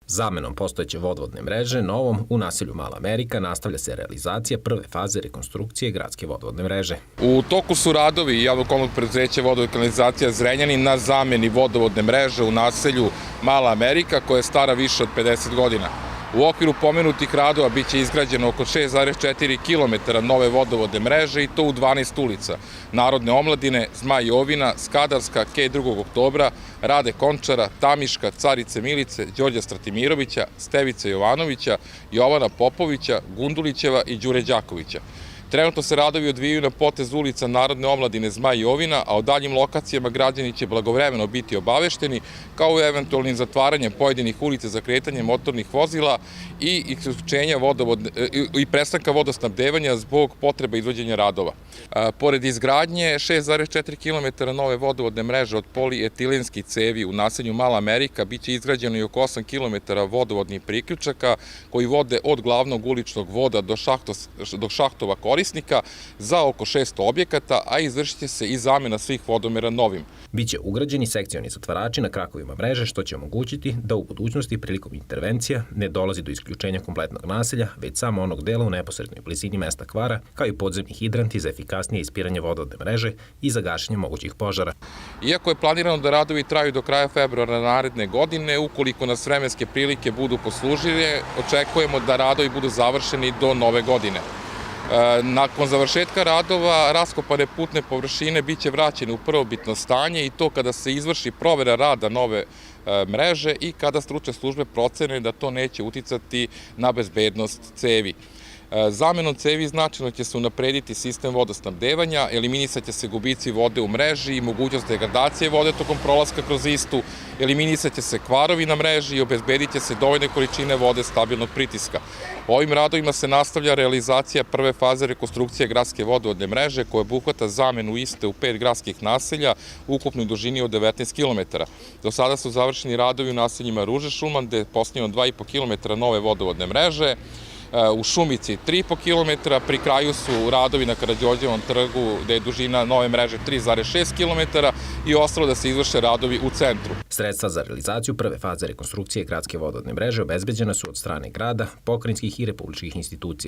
Zamenom postojeće vodovodne mreže novom u naselju Mala Amerika nastavlja se realizacija prve faze rekonstrukcije gradske vodovodne mreže. U toku su radovi javnog komunalnog preduzeća Vodovod i kanalizacija Zrenjanin na zameni vodovodne mreže u naselju Mala Amerika koja je stara više od 50 godina. U okviru pomenutih radova biće izgrađeno oko 6,4 km nove vodovodne mreže i to u 12 ulica: Narodne omladine, Zmaj Jovina, Skadarska, Kej 2. oktobra, Rade Končara, Tamiška, Carice Milice, Đorđa Stratimirovića, Stevice Jovanovića, Jovana Popovića, Gundulićeva i Đure Đakovića. Trenutno se radovi odvijaju na potezu ulica Narodne omladine, Zmaj Jovina, a o daljim lokacijama građani će blagovremeno biti obavešteni, kao i eventualnim zatvaranjem pojedinih ulica za kretanje motornih vozila i isključenja i prestanka vodosnabdevanja zbog potreba izvođenja radova. Pored izgradnje 6,4 km nove vodovodne mreže od polietilenskih cevi u naselju Mala Amerika biće izgrađeno i oko 8 km vodovodnih priključaka koji vode od glavnog uličnog voda do šahtova korisnika za oko 600 objekata, a izvršit će se i zamena svih vodomera novim. Biće ugrađeni sekcioni zatvarači na krakovima mreže, što će omogućiti da u budućnosti prilikom intervencija ne dolazi do isključenja kompletnog naselja, već samo onog dela u neposrednoj blizini mesta kvara, kao i podzemni hidranti za efikasnije ispiranje vodovodne mreže i za gašenje mogućih požara. Iako je planirano da radovi traju do kraja februara naredne godine, ukoliko nas vremenske prilike budu poslužile, očekujemo da radovi budu završeni do nove godine. Nakon završetka radova, raskopane putne površine biće vraćene u prvobitno stanje i to kada se izvrši provera rada nove mreže i kada stručne službe procene da to neće uticati na bezbednost cevi. Zamenom cevi značajno će se unaprediti sistem vodosnabdevanja, eliminisat će se gubici vode u mreži i mogućnost degradacije vode tokom prolaska kroz istu, eliminisat će se kvarovi na mreži i obezbedit će se dovoljne količine vode stabilnog pritiska. Ovim radovima se nastavlja realizacija prve faze rekonstrukcije gradske vodovodne mreže koja obuhvata zamenu iste u 5 gradskih naselja u ukupnoj dužini od 19 km. Do sada su završeni radovi u naseljima Ruže Šuman, gde je postavljeno 2,5 km nove vodovodne mreže, u Šumici 3,5 km, pri kraju su radovi na Karađorđevom trgu gde je dužina nove mreže 3,6 km i ostalo da se izvrše radovi u centru. Sredstva za realizaciju prve faze rekonstrukcije gradske vodovodne mreže obezbeđena su od strane grada, pokrajinskih i republičkih institucija.